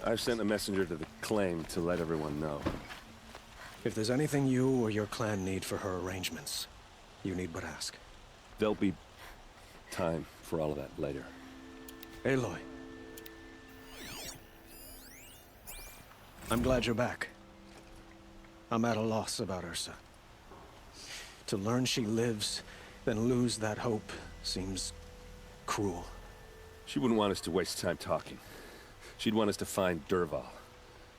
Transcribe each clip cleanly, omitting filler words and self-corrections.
I've sent a messenger to the claim to let everyone know. If there's anything you or your clan need for her arrangements, you need but ask. There'll be time for all of that later. Aloy. I'm glad you're back. I'm at a loss about Ursa. To learn she lives, then lose that hope, seems cruel. She wouldn't want us to waste time talking. She'd want us to find Dervahl.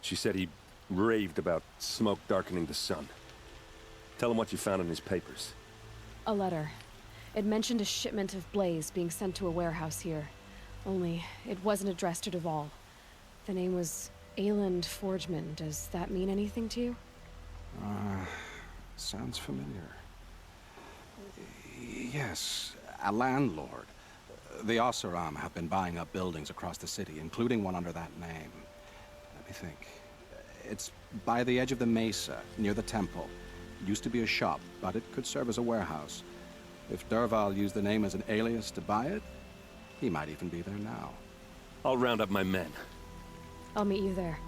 She said he raved about smoke darkening the sun. Tell him what you found in his papers. A letter. It mentioned a shipment of blaze being sent to a warehouse here. Only, it wasn't addressed to Dervahl. The name was Ayland Forgeman. Does that mean anything to you? Sounds familiar. Yes, a landlord. The Oseram have been buying up buildings across the city, including one under that name. Let me think. It's by the edge of the mesa, near the temple. It used to be a shop, but it could serve as a warehouse. If Dervahl used the name as an alias to buy it, he might even be there now. I'll round up my men. I'll meet you there.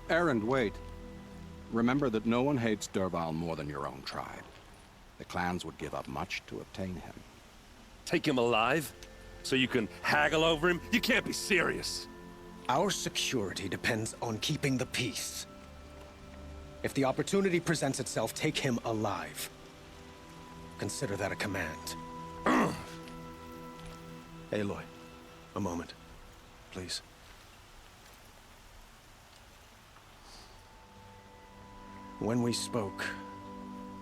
Erend, wait. Remember that no one hates Dervahl more than your own tribe. The clans would give up much to obtain him. Take him alive? So you can haggle over him? You can't be serious. Our security depends on keeping the peace. If the opportunity presents itself, take him alive. Consider that a command. Aloy, a moment, please. When we spoke,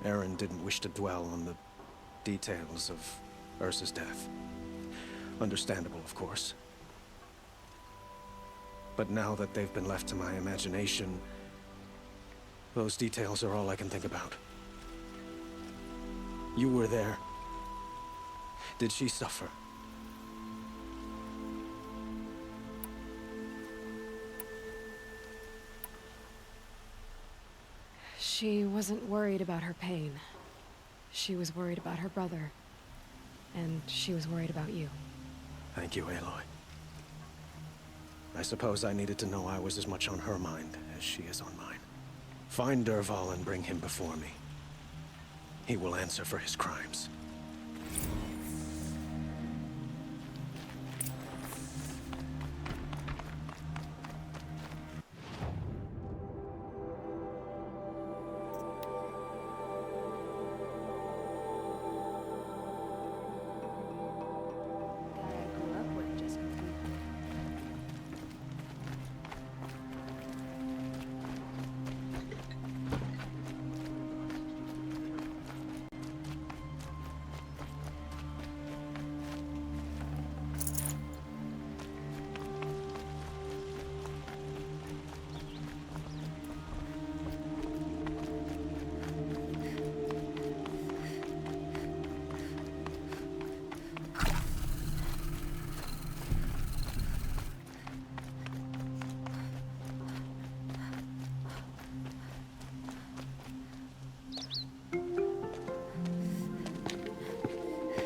Erend didn't wish to dwell on the details of Ursa's death. Understandable, of course. But now that they've been left to my imagination, those details are all I can think about. You were there. Did she suffer? She wasn't worried about her pain. She was worried about her brother. And she was worried about you. Thank you, Aloy. I suppose I needed to know I was as much on her mind as she is on mine. Find Dervahl and bring him before me. He will answer for his crimes.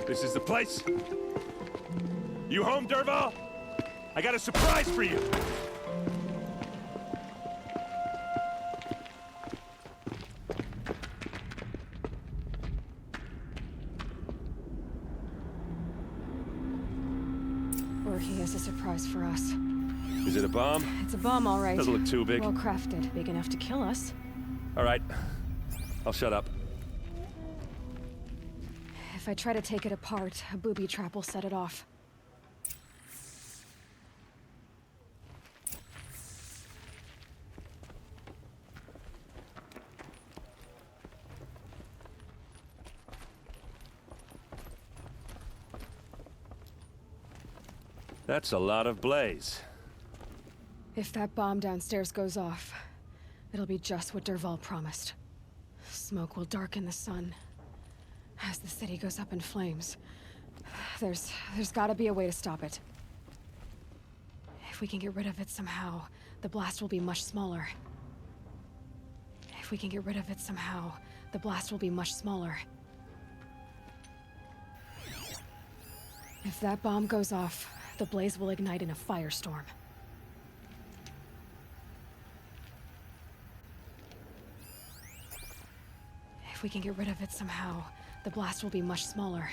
This is the place? You home, Dervahl? I got a surprise for you! Or he has a surprise for us. Is it a bomb? It's a bomb, all right. Doesn't look too big. Well crafted. Big enough to kill us. All right. I'll shut up. If I try to take it apart, a booby trap will set it off. That's a lot of blaze. If that bomb downstairs goes off, it'll be just what Dervahl promised. Smoke will darken the sun. As the city goes up in flames, there's gotta be a way to stop it. If we can get rid of it somehow, the blast will be much smaller. If we can get rid of it somehow, the blast will be much smaller. If that bomb goes off, the blaze will ignite in a firestorm. If we can get rid of it somehow, the blast will be much smaller.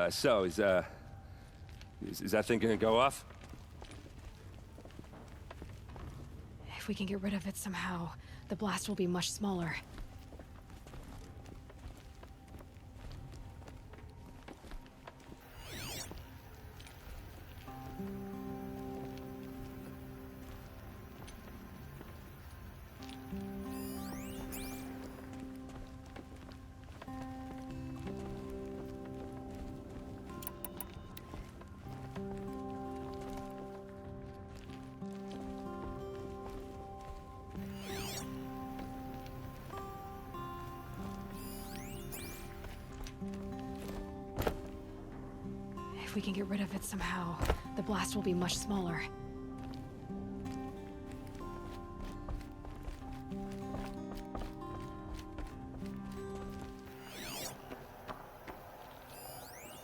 So, is that thing gonna go off? If we can get rid of it somehow, the blast will be much smaller. If we can get rid of it somehow, the blast will be much smaller.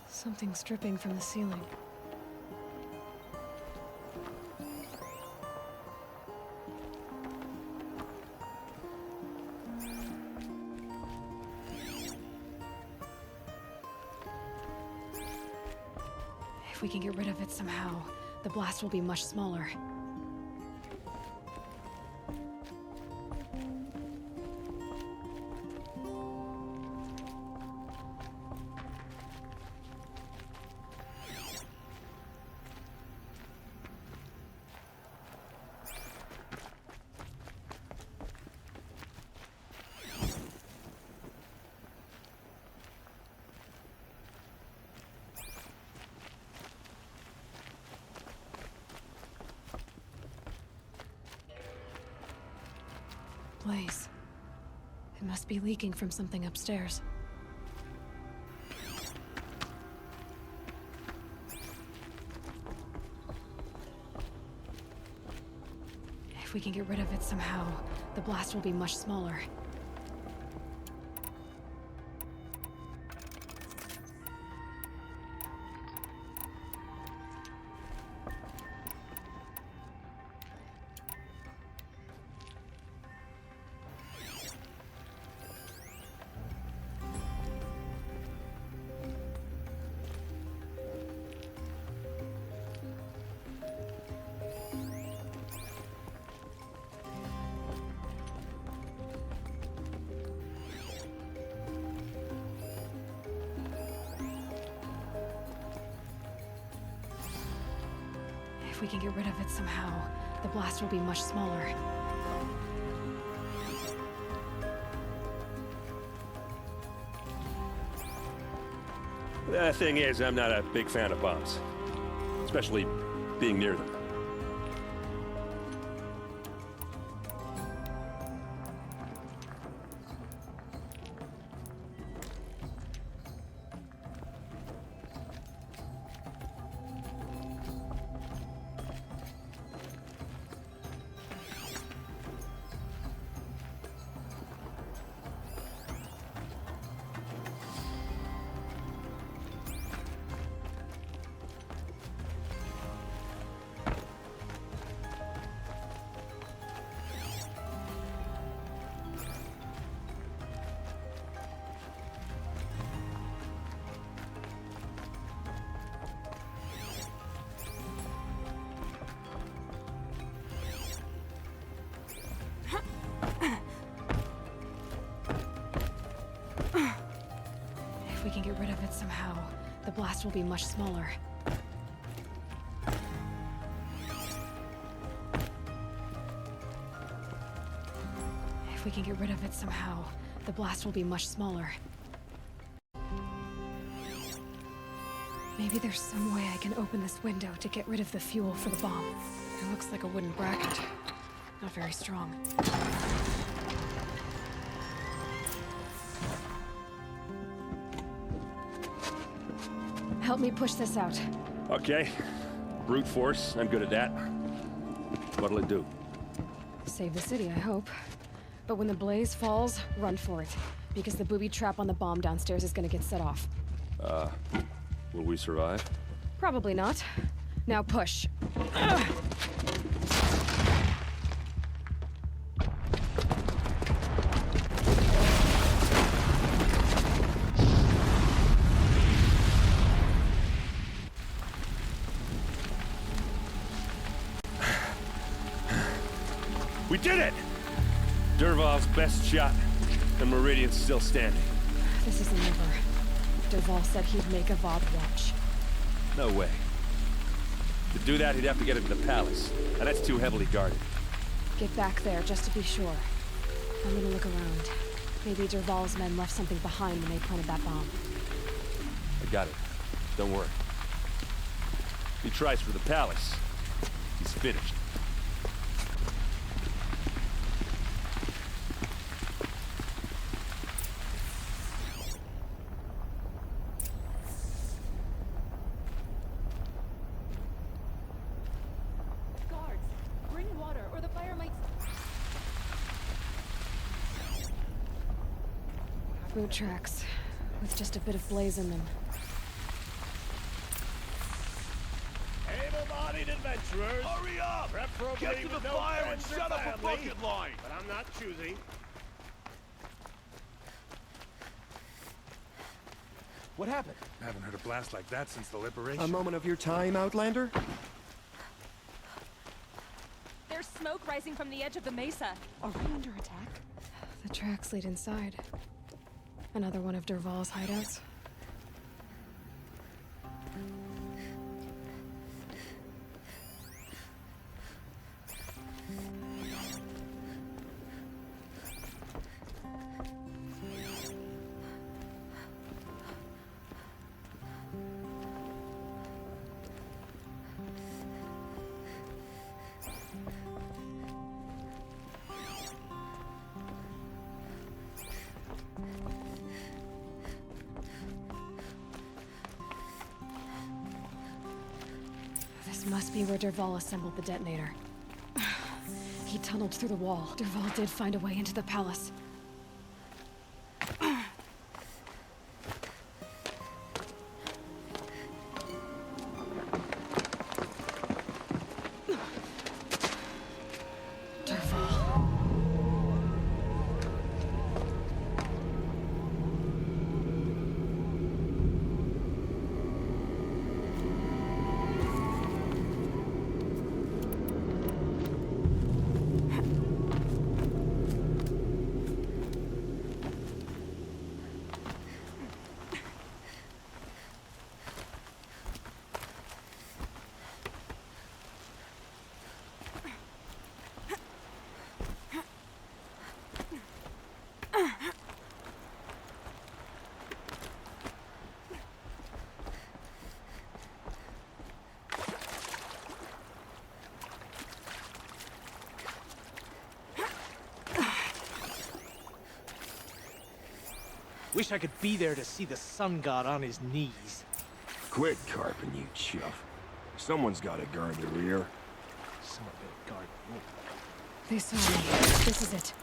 Something's dripping from the ceiling. If we can get rid of it somehow, the blast will be much smaller. Blaze. It must be leaking from something upstairs. If we can get rid of it somehow, the blast will be much smaller. If we can get rid of it somehow, the blast will be much smaller. The thing is, I'm not a big fan of bombs. Especially being near them. If we can get rid of it somehow, the blast will be much smaller. If we can get rid of it somehow, the blast will be much smaller. Maybe there's some way I can open this window to get rid of the fuel for the bomb. It looks like a wooden bracket. Not very strong. Help me push this out. Okay. Brute force, I'm good at that. What'll it do? Save the city, I hope. But when the blaze falls, run for it. Because the booby trap on the bomb downstairs is gonna get set off. Will we survive? Probably not. Now push. Ugh. did it! Dervahl's best shot, and Meridian's still standing. This isn't over. Dervahl said he'd make Avad watch. No way. To do that, he'd have to get into the palace, and that's too heavily guarded. Get back there, just to be sure. I'm gonna look around. Maybe Dervahl's men left something behind when they planted that bomb. I got it. Don't worry. If he tries for the palace, he's finished. Guards, bring water, or the fire might... Boot tracks, with just a bit of blaze in them. Able-bodied adventurers, Hurry up! preferably Get to with the no fire and friends or set up a family, bucket line! but I'm not choosy. What happened? I haven't heard a blast like that since the liberation. A moment of your time, Outlander? There's smoke rising from the edge of the mesa. Are we under attack? The tracks lead inside. Another one of Dervahl's hideouts. This must be where Dervahl assembled the detonator. He tunneled through the wall. Dervahl did find a way into the palace. Dervahl. Wish I could be there to see the sun god on his knees. Quit carping, you chuff. Someone's got to guard the rear. Someone better guard me. They saw me. This is it.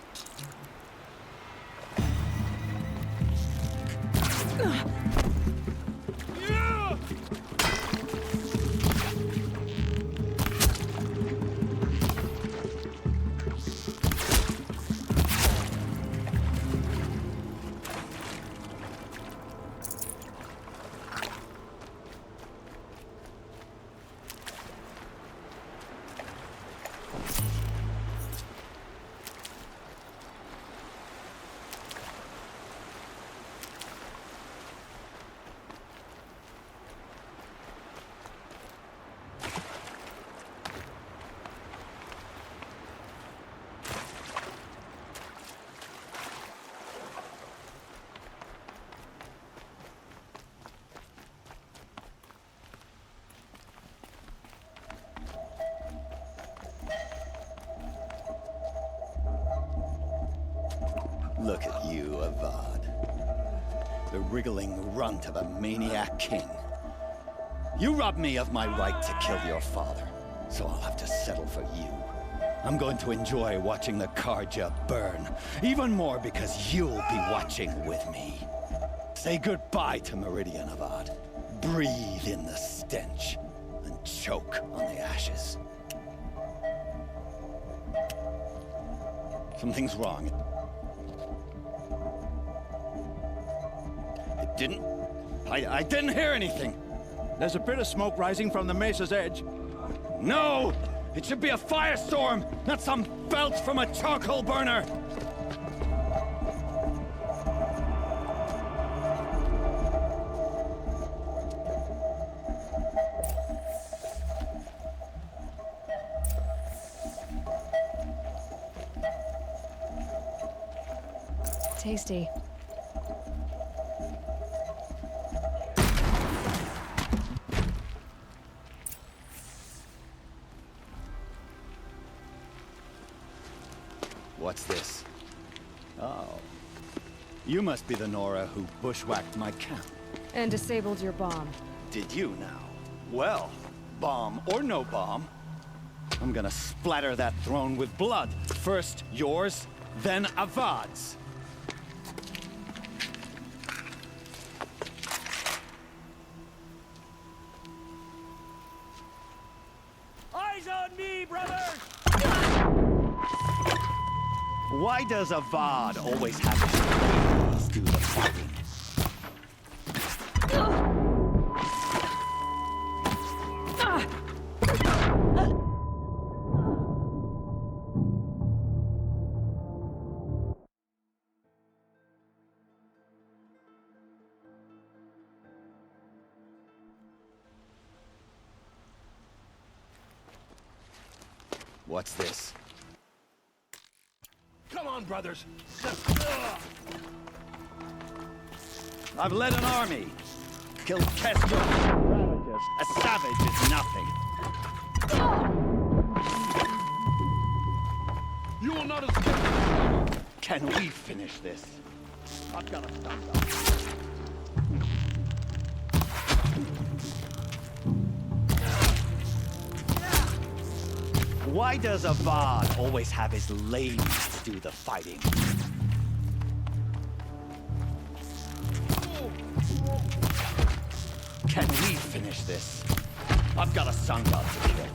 Look at you, Avad. The wriggling runt of a maniac king. You robbed me of my right to kill your father, so I'll have to settle for you. I'm going to enjoy watching the Karja burn, even more because you'll be watching with me. Say goodbye to Meridian, Avad. Breathe in the stench, and choke on the ashes. Something's wrong. I didn't hear anything. There's a bit of smoke rising from the mesa's edge. No! It should be a firestorm, not some belch from a charcoal burner! Tasty. What's this? Oh. You must be the Nora who bushwhacked my camp. And disabled your bomb. Did you now? Well, bomb or no bomb, I'm gonna splatter that throne with blood. First yours, then Avad's. Eyes on me, brothers! Why does Avad always have to do the fighting? What's this? Come on, brothers. I've led an army. Killed Kestrel. A savage is nothing. You will not escape. Can we finish this? I've got to stop. Why does Avad always have his ladies do the fighting? Can we finish this? I've got a sun god to kill.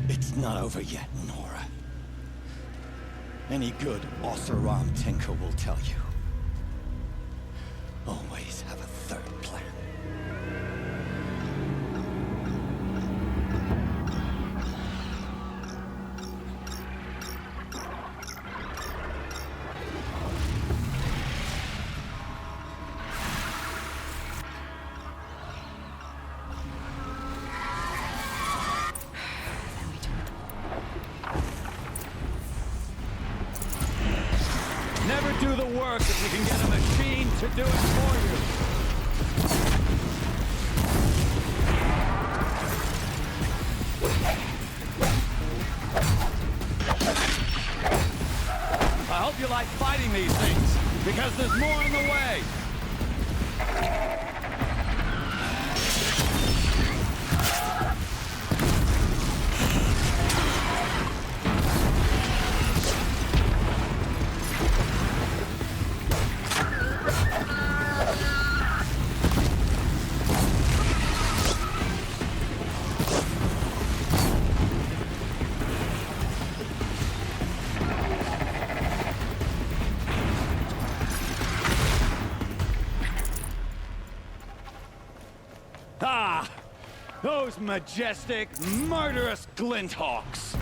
It's not over yet, Nora. Any good Oseram tinker will tell you. Always have a third plan. Never do the work if you can get a machine to do it for you. I hope you like fighting these things, because there's more in the way. Ah! Those majestic, murderous glinthawks!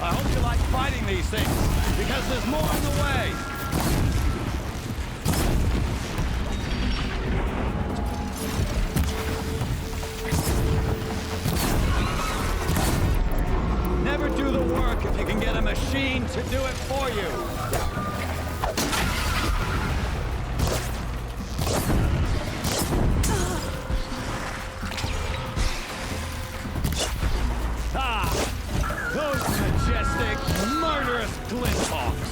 I hope you like fighting these things, because there's more in the way. Never do the work if you can get a machine to do it for you. Those majestic, murderous glinthawks!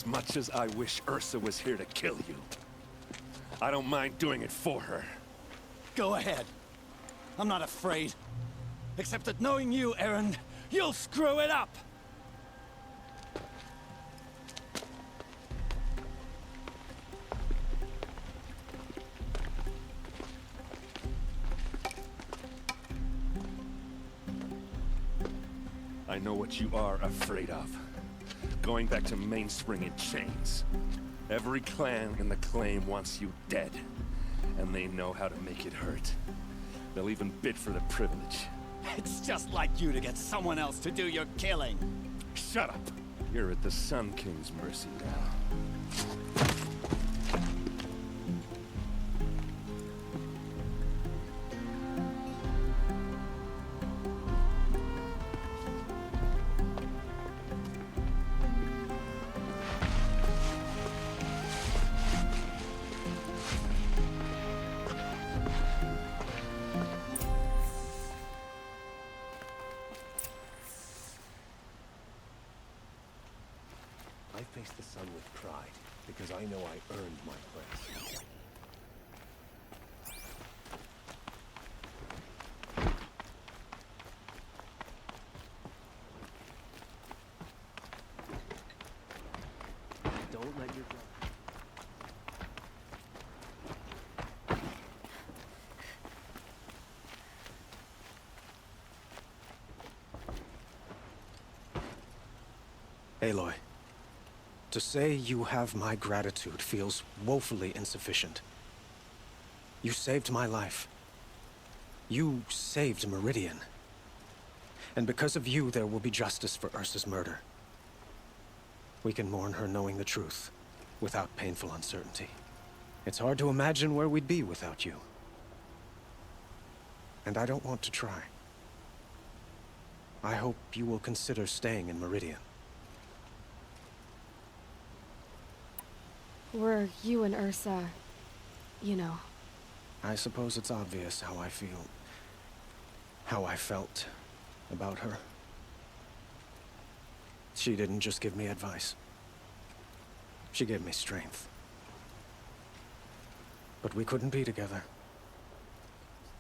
as much as I wish Ursa was here to kill you, I don't mind doing it for her. Go ahead. I'm not afraid. Except that knowing you, Aaron, you'll screw it up! I know what you are afraid of. Going back to Mainspring in chains. Every clan in the claim wants you dead. And they know how to make it hurt. They'll even bid for the privilege. It's just like you to get someone else to do your killing. Shut up! You're at the Sun King's mercy now. I face the sun with pride, because I know I earned my place. Don't let your... Aloy. To say you have my gratitude feels woefully insufficient. You saved my life. You saved Meridian. And because of you, there will be justice for Ursa's murder. We can mourn her knowing the truth, without painful uncertainty. It's hard to imagine where we'd be without you. And I don't want to try. I hope you will consider staying in Meridian. Were you and Ursa, you know? I suppose it's obvious how I feel. How I felt about her. She didn't just give me advice. She gave me strength. But we couldn't be together.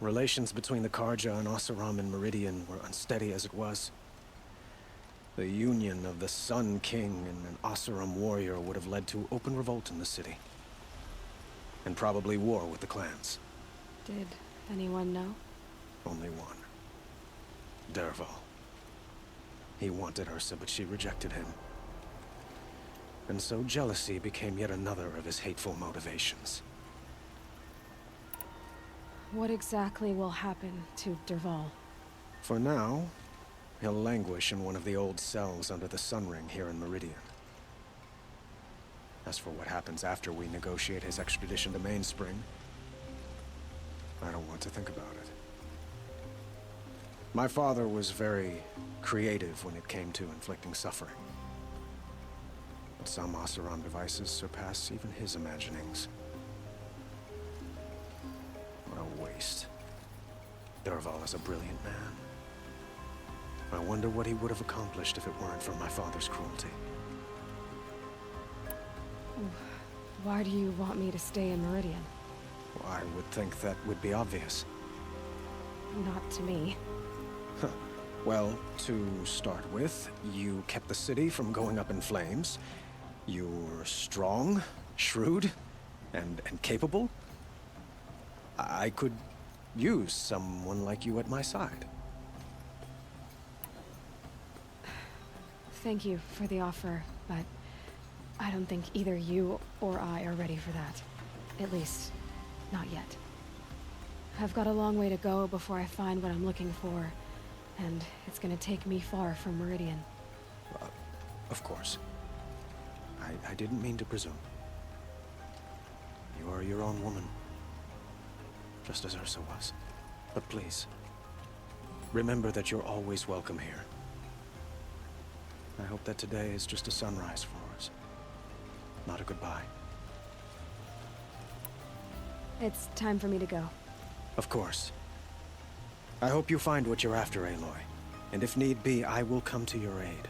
Relations between the Karja and Oseram and Meridian were unsteady as it was. The union of the Sun King and an Oseram warrior would have led to open revolt in the city. And probably war with the clans. Did anyone know? Only one. Dervahl. He wanted Ursa, but she rejected him. And so jealousy became yet another of his hateful motivations. What exactly will happen to Dervahl? For now, he'll languish in one of the old cells under the Sun Ring here in Meridian. As for what happens after we negotiate his extradition to Mainspring, I don't want to think about it. My father was very creative when it came to inflicting suffering. But some Oseram devices surpass even his imaginings. What a waste. Dervahl is a brilliant man. I wonder what he would have accomplished if it weren't for my father's cruelty. Why do you want me to stay in Meridian? Well, I would think that would be obvious. Not to me. Well, to start with, you kept the city from going up in flames. You're strong, shrewd, and capable. I could use someone like you at my side. Thank you for the offer, but I don't think either you or I are ready for that. At least, not yet. I've got a long way to go before I find what I'm looking for, and it's gonna take me far from Meridian. Of course. I didn't mean to presume. You are your own woman, just as Ursa was. But please, remember that you're always welcome here. I hope that today is just a sunrise for us, not a goodbye. It's time for me to go. Of course. I hope you find what you're after, Aloy. And if need be, I will come to your aid.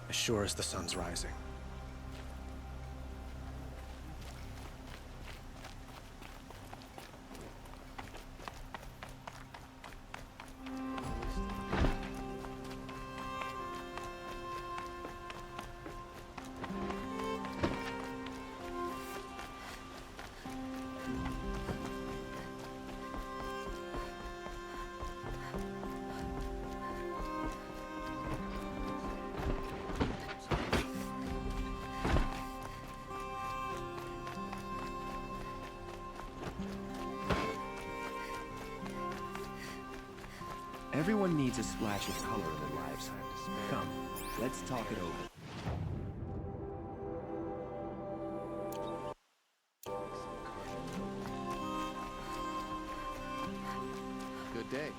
As sure as the sun's rising. Everyone needs a splash of color in their lives. Come, let's talk it over. Good day.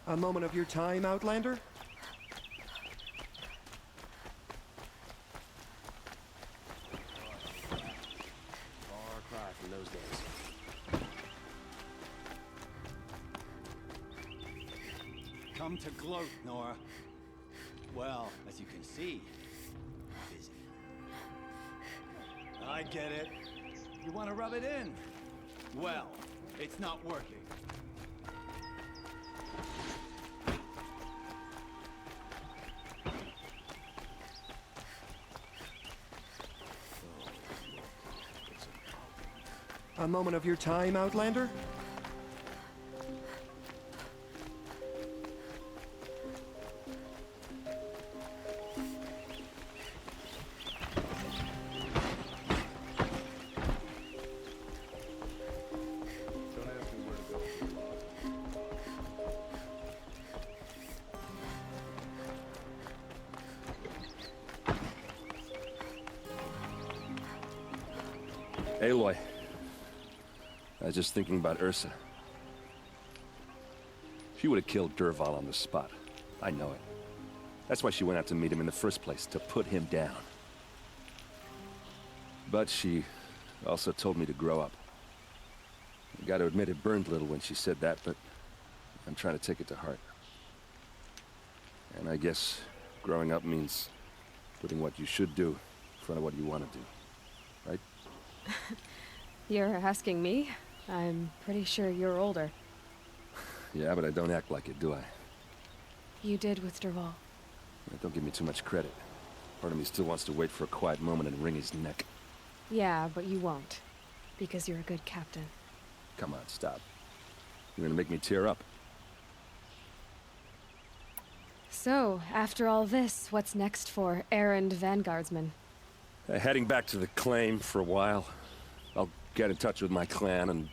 A moment of your time, Outlander? Far cry from those days. Come to gloat, Nora. Well, as you can see, busy. I get it. You want to rub it in? Well, it's not working. A moment of your time, Outlander? Aloy. I was just thinking about Ursa. She would have killed Dervahl on the spot. I know it. That's why she went out to meet him in the first place, to put him down. But she also told me to grow up. I gotta admit it burned a little when she said that, but I'm trying to take it to heart. And I guess growing up means putting what you should do in front of what you want to do. Right? You're asking me? I'm pretty sure you're older. Yeah, but I don't act like it, do I? You did with Dervahl. Don't give me too much credit. Part of me still wants to wait for a quiet moment and wring his neck. Yeah, but you won't. Because you're a good captain. Come on, stop. You're gonna make me tear up. So, after all this, what's next for errand vanguardsman? Heading back to the claim for a while. I'll get in touch with my clan and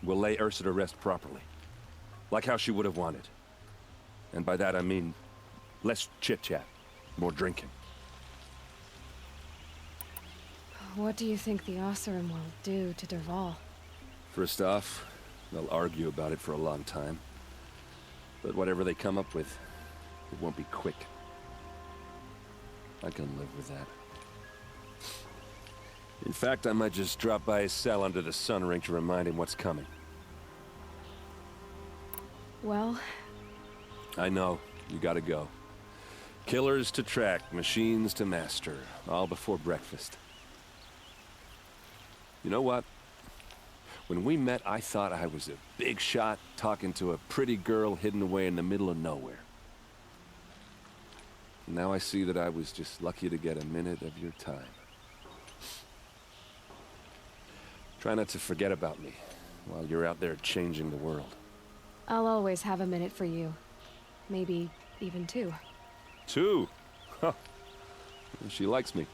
we'll lay Ursa to rest properly. Like how she would have wanted. And by that I mean less chit-chat, more drinking. What do you think the Oseram will do to Dervahl? First off, they'll argue about it for a long time. But whatever they come up with, it won't be quick. I can live with that. In fact, I might just drop by his cell under the sun ring to remind him what's coming. Well... I know. You gotta go. Killers to track, machines to master. All before breakfast. You know what? When we met, I thought I was a big shot talking to a pretty girl hidden away in the middle of nowhere. Now I see that I was just lucky to get a minute of your time. Try not to forget about me while you're out there changing the world. I'll always have a minute for you. Maybe even two. Two? Huh. She likes me.